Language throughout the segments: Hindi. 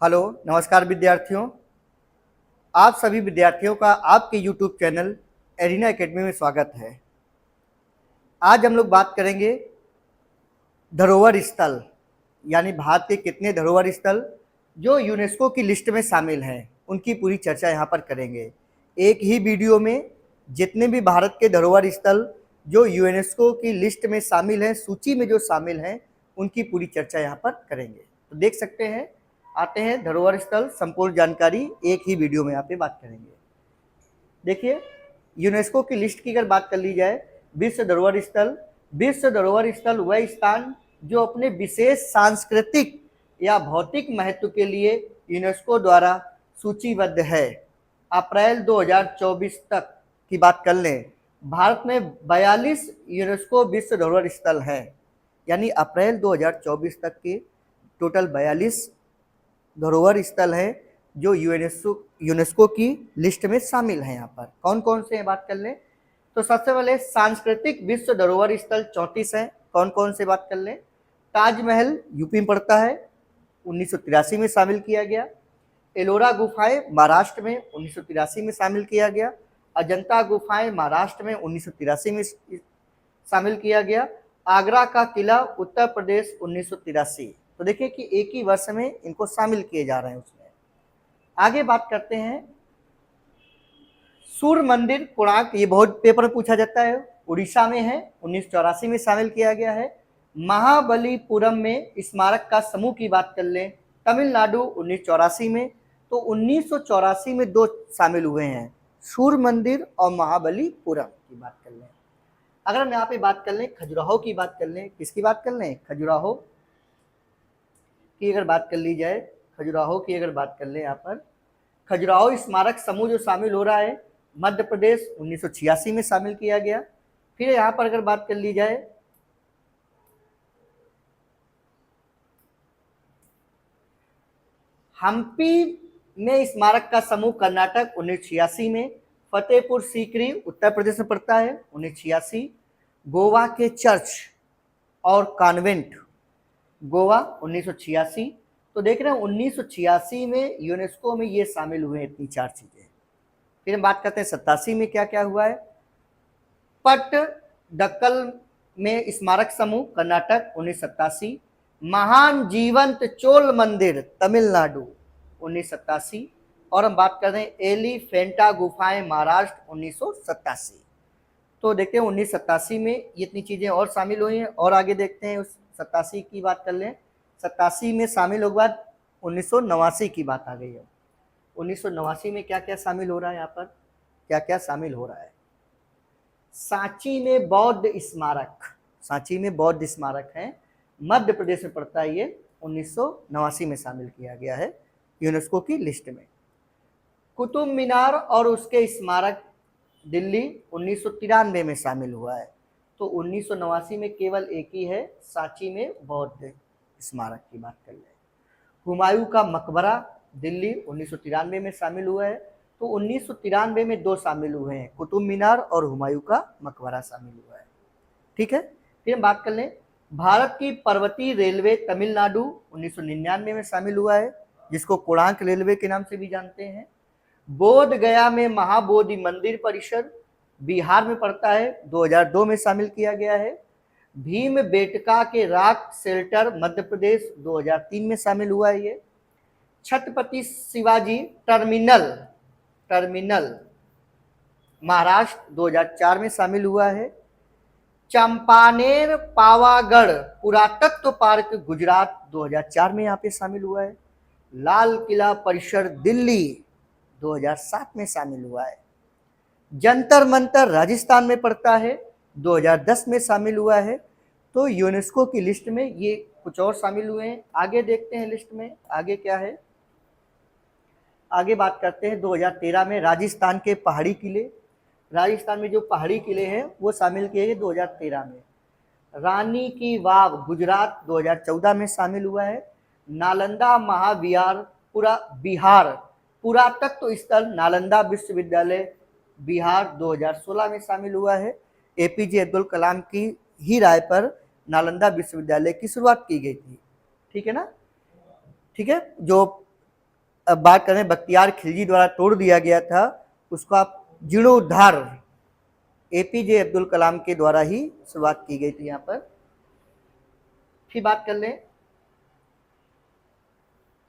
हेलो, नमस्कार विद्यार्थियों। आप सभी विद्यार्थियों का आपके YouTube चैनल एरिना एकेडमी में स्वागत है। आज हम लोग बात करेंगे धरोहर स्थल, यानी भारत के कितने धरोहर स्थल जो यूनेस्को की लिस्ट में शामिल हैं, उनकी पूरी चर्चा यहाँ पर करेंगे। एक ही वीडियो में जितने भी भारत के धरोहर स्थल जो यूनेस्को की लिस्ट में शामिल हैं, सूची में जो शामिल हैं, उनकी पूरी चर्चा यहाँ पर करेंगे। तो देख सकते हैं, आते हैं धरोहर स्थल संपूर्ण जानकारी एक ही वीडियो में यहाँ पे बात करेंगे। देखिए, यूनेस्को की लिस्ट की अगर बात कर ली जाए, विश्व धरोहर स्थल वह स्थान जो अपने विशेष सांस्कृतिक या भौतिक महत्व के लिए यूनेस्को द्वारा सूचीबद्ध है। अप्रैल 2024 तक की बात कर लें, भारत में 42 यूनेस्को विश्व धरोहर स्थल हैं, यानी अप्रैल 2024 तक के टोटल 42 धरोहर स्थल हैं जो यूनेस्को की लिस्ट में शामिल हैं। यहाँ पर कौन कौन से हैं बात कर लें, तो सबसे पहले सांस्कृतिक विश्व धरोहर स्थल 34 हैं। कौन कौन से बात कर लें, ताजमहल यूपी में पड़ता है, 1983 में शामिल किया गया। एलोरा गुफाएं महाराष्ट्र में 1983 में शामिल किया गया। अजंता गुफाएं महाराष्ट्र में 1983 में शामिल किया गया। आगरा का किला उत्तर प्रदेश 1983। तो देखिए कि एक ही वर्ष में इनको शामिल किए जा रहे हैं उसमें। आगे बात करते हैं सूर्य मंदिर कोणार्क, ये बहुत पेपर में पूछा जाता है, उड़ीसा में है, 1984 में शामिल किया गया है। महाबलीपुरम में स्मारक का समूह की बात कर लें, तमिलनाडु 1984 में। तो 1984 में दो शामिल हुए हैं, सूर्य मंदिर और महाबलीपुरम की बात कर लें। अगर हम यहाँ पे बात कर लें खजुराहो की बात कर लें, किसकी बात कर लें, खजुराहो की अगर बात कर ली जाए, खजुराहो की अगर बात कर लें, यहाँ पर खजुराहो स्मारक समूह जो शामिल हो रहा है, मध्य प्रदेश 1986 में शामिल किया गया। फिर यहाँ पर अगर बात कर ली जाए हम्पी में स्मारक का समूह कर्नाटक 1986 में। फतेहपुर सीकरी उत्तर प्रदेश में पड़ता है, 1986। गोवा के चर्च और कॉन्वेंट गोवा 1986। तो देख रहे हैं 1986 में यूनेस्को में ये शामिल हुए हैं, इतनी चार चीजें। फिर हम बात करते हैं 87 में क्या क्या हुआ है। पट्टदकल में स्मारक समूह कर्नाटक 1987। महान जीवंत चोल मंदिर तमिलनाडु 1987। और हम बात कर रहे हैं एलिफेंटा गुफाएं महाराष्ट्र 1987। तो देखते हैं 1987 में ये इतनी चीजें और शामिल हुई हैं। और आगे देखते हैं उस 87 की बात कर लें, 87 में शामिल होने के बाद 1989 की बात आ गई है। 1989 में क्या क्या शामिल हो रहा है, यहाँ पर क्या क्या शामिल हो रहा है। सांची में बौद्ध स्मारक, सांची में बौद्ध स्मारक है, मध्य प्रदेश में पड़ता है, ये 1989 में शामिल किया गया है यूनेस्को की लिस्ट में। कुतुब मीनार और उसके स्मारक दिल्ली 1993 में शामिल हुआ है। तो 1989 में केवल एक ही है, सांची में बौद्ध स्मारक की बात कर ले। हुमायूं का मकबरा दिल्ली 1993 में शामिल हुआ है। तो 1993 में दो शामिल हुए हैं, कुतुब मीनार और हुमायूं का मकबरा शामिल हुआ है। ठीक है, फिर हम बात कर लें भारत की पर्वतीय रेलवे तमिलनाडु 1999 में शामिल हुआ है, जिसको कोणार्क रेलवे के नाम से भी जानते हैं। बोध गया में महाबोधि मंदिर परिसर बिहार में पड़ता है, 2002 में शामिल किया गया है। भीम बेटका के रॉक शेल्टर मध्य प्रदेश 2003 में शामिल हुआ है ये। छत्रपति शिवाजी टर्मिनल महाराष्ट्र 2004 में शामिल हुआ है। चंपानेर पावागढ़ पुरातत्व पार्क गुजरात 2004 में यहाँ पे शामिल हुआ है। लाल किला परिसर दिल्ली 2007 में शामिल हुआ है। जंतर मंतर राजस्थान में पड़ता है, 2010 में शामिल हुआ है। तो यूनेस्को की लिस्ट में ये कुछ और शामिल हुए हैं। आगे देखते हैं लिस्ट में आगे क्या है। आगे बात करते हैं 2013 में राजस्थान के पहाड़ी किले, राजस्थान में जो पहाड़ी किले हैं वो शामिल किए गए 2013 में। रानी की वाव गुजरात 2014 में शामिल हुआ है। नालंदा महाविहार बिहार पुरातत्व स्थल नालंदा विश्वविद्यालय बिहार 2016 में शामिल हुआ है। एपीजे अब्दुल कलाम की ही राय पर नालंदा विश्वविद्यालय की शुरुआत की गई थी। ठीक है ना, ठीक है, जो अब बात करें बख्तियार खिलजी द्वारा तोड़ दिया गया था, उसका जीर्णोद्धार एपीजे अब्दुल कलाम के द्वारा ही शुरुआत की गई थी। यहाँ पर फिर बात कर लें,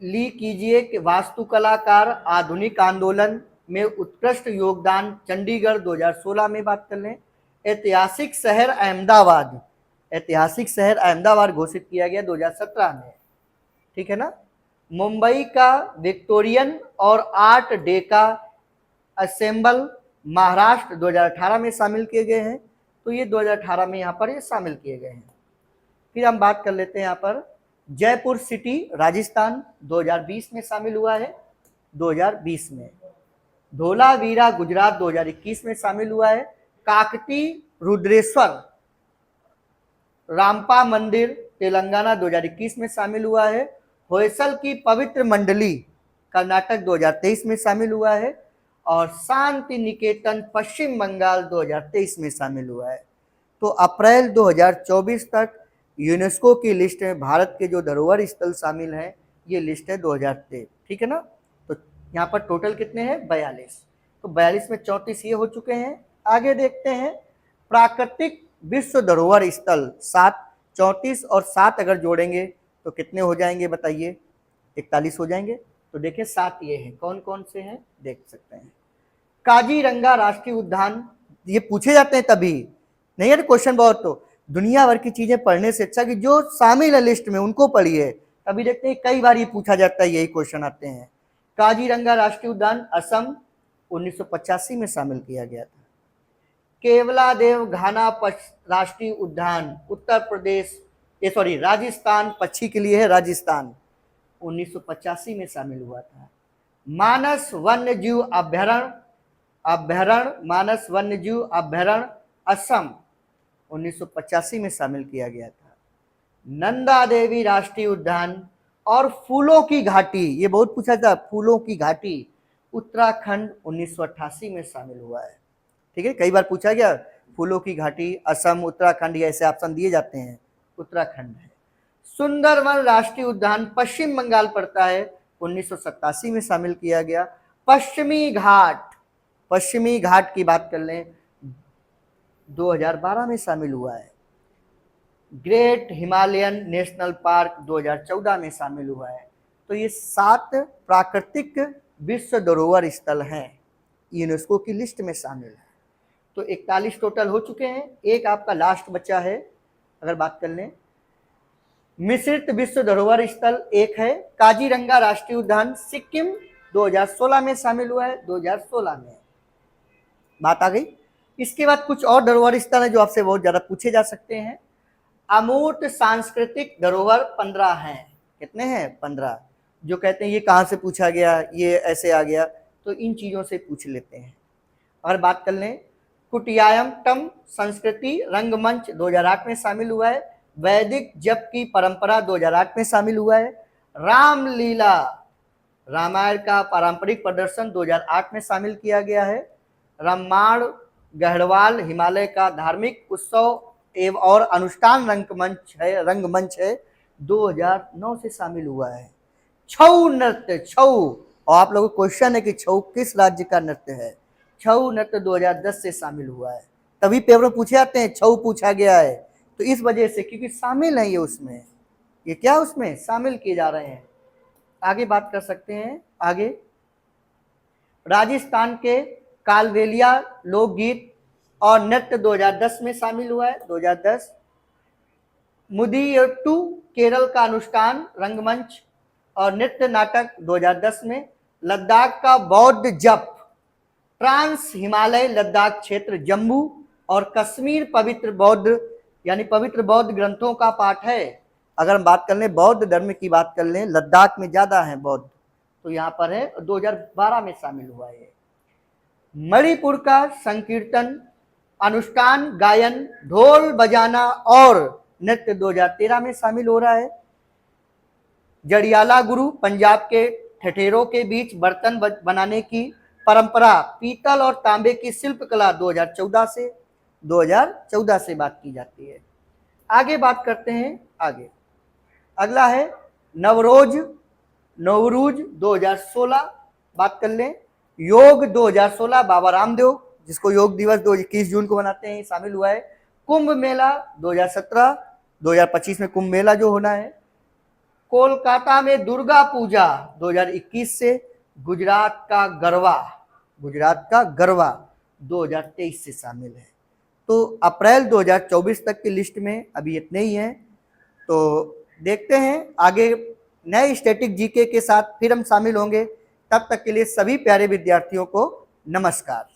ली कीजिए कि वास्तुकलाकार आधुनिक आंदोलन में उत्कृष्ट योगदान चंडीगढ़ 2016 में बात कर लें। ऐतिहासिक शहर अहमदाबाद, ऐतिहासिक शहर अहमदाबाद घोषित किया गया 2017 में, ठीक है ना। मुंबई का विक्टोरियन और आर्ट डेका असेंबल महाराष्ट्र 2018 में शामिल किए गए हैं, तो ये 2018 में यहाँ पर ये शामिल किए गए हैं। फिर हम बात कर लेते हैं यहाँ पर जयपुर सिटी राजस्थान 2020 में शामिल हुआ है, 2020 में। धोलावीरा गुजरात 2021 में शामिल हुआ है। काकती रुद्रेश्वर रामपा मंदिर तेलंगाना 2021 में शामिल हुआ है। होयसल की पवित्र मंडली कर्नाटक 2023 में शामिल हुआ है। और शांति निकेतन पश्चिम बंगाल 2023 में शामिल हुआ है। तो अप्रैल 2024 तक यूनेस्को की लिस्ट में भारत के जो धरोहर स्थल शामिल हैं, ये लिस्ट है 2023, ठीक है ना। तो यहाँ पर टोटल कितने हैं? 42। तो 42 में 34 ये हो चुके हैं। आगे देखते हैं प्राकृतिक विश्व धरोहर स्थल 7, 34 और 7 अगर जोड़ेंगे तो कितने हो जाएंगे बताइए? 41 हो जाएंगे। तो देखिए 7 ये हैं, कौन कौन से हैं देख सकते हैं। काजीरंगा राष्ट्रीय उद्यान, ये पूछे जाते हैं तभी, नहीं है क्वेश्चन बहुत, तो दुनिया भर की चीजें पढ़ने से अच्छा कि जो शामिल है लिस्ट में उनको पढ़िए, तभी देखते हैं कई बार ये पूछा जाता है, यही क्वेश्चन आते हैं। काजीरंगा राष्ट्रीय उद्यान असम 1985 में शामिल किया गया था। केवलादेव घाना राष्ट्रीय उद्यान उत्तर प्रदेश, राजस्थान, पक्षी के लिए है राजस्थान, 1985 में शामिल हुआ था। मानस वन्यजीव अभ्यारण्य मानस वन्यजीव अभ्यारण्य असम 1985 में शामिल किया गया था। नंदा देवी राष्ट्रीय उद्यान और फूलों की घाटी, ये बहुत पूछा था, फूलों की घाटी उत्तराखंड 1988 में शामिल हुआ है, ठीक है। कई बार पूछा गया फूलों की घाटी असम, उत्तराखंड, ऐसे ऑप्शन दिए जाते हैं, उत्तराखंड है। सुंदरवन राष्ट्रीय उद्यान पश्चिम बंगाल पड़ता है, 1987 में शामिल किया गया। पश्चिमी घाट की बात कर लें 2012 में शामिल हुआ है। ग्रेट हिमालयन नेशनल पार्क 2014 में शामिल हुआ है। तो ये 7 प्राकृतिक विश्व धरोहर स्थल हैं, यूनेस्को की लिस्ट में शामिल है। तो 41 टोटल हो चुके हैं। एक आपका लास्ट बचा है, अगर बात कर लें मिश्रित विश्व धरोहर स्थल एक है काजीरंगा राष्ट्रीय उद्यान, सिक्किम 2016 में शामिल हुआ है, 2016 में बात आ गई। इसके बाद कुछ और धरोहर स्थल है जो आपसे बहुत ज्यादा पूछे जा सकते हैं। अमूर्त सांस्कृतिक धरोहर 15 हैं, कितने हैं? 15, जो कहते हैं ये कहाँ से पूछा गया, ये ऐसे आ गया, तो इन चीजों से पूछ लेते हैं। अगर बात कर लें कुटियाट्टम संस्कृति रंगमंच 2008 में शामिल हुआ है। वैदिक जप की परंपरा 2008 में शामिल हुआ है। रामलीला रामायण का पारंपरिक प्रदर्शन 2008 में शामिल किया गया है। रामायण गढ़वाल हिमालय का धार्मिक उत्सव एवं और अनुष्ठान रंगमंच है 2009 से शामिल हुआ है। छऊ नृत्य, और आप लोगों को क्वेश्चन है कि छऊ किस राज्य का नृत्य है? छऊ नृत्य 2010 से शामिल हुआ है, तभी पेपर में पूछे जाते हैं, छऊ पूछा गया है, तो इस वजह से, क्योंकि शामिल है ये उसमें, ये क्या उसमें शामिल किए जा रहे हैं। आगे बात कर सकते हैं। आगे राजस्थान के कालबेलिया लोकगीत और नृत्य 2010 में शामिल हुआ है, 2010। मुदियट्टू केरल का अनुष्ठान रंगमंच और नृत्य नाटक 2010 में। लद्दाख का बौद्ध जप ट्रांस हिमालय लद्दाख क्षेत्र जम्मू और कश्मीर पवित्र बौद्ध ग्रंथों का पाठ है। अगर हम बात कर लें बौद्ध धर्म की बात कर लें, लद्दाख में ज्यादा है बौद्ध, तो यहाँ पर है, 2012 में शामिल हुआ है। मणिपुर का संकीर्तन अनुष्ठान गायन ढोल बजाना और नृत्य 2013 में शामिल हो रहा है। जड़ियाला गुरु पंजाब के ठठेरों के बीच बर्तन बनाने की परंपरा पीतल और तांबे की शिल्पकला 2014 से बात की जाती है। आगे बात करते हैं। आगे अगला है नवरोज नवरूज 2016 बात कर लें, योग 2016 बाबा रामदेव जिसको योग दिवस 21 जून को मनाते हैं शामिल हुआ है। कुंभ मेला 2017, 2025 में कुंभ मेला जो होना है। कोलकाता में दुर्गा पूजा 2021 से, गुजरात का गरबा 2023 से शामिल है। तो अप्रैल 2024 तक की लिस्ट में अभी इतने ही हैं। तो देखते हैं आगे नए स्टैटिक जीके के साथ फिर हम शामिल होंगे। तब तक के लिए सभी प्यारे विद्यार्थियों को नमस्कार।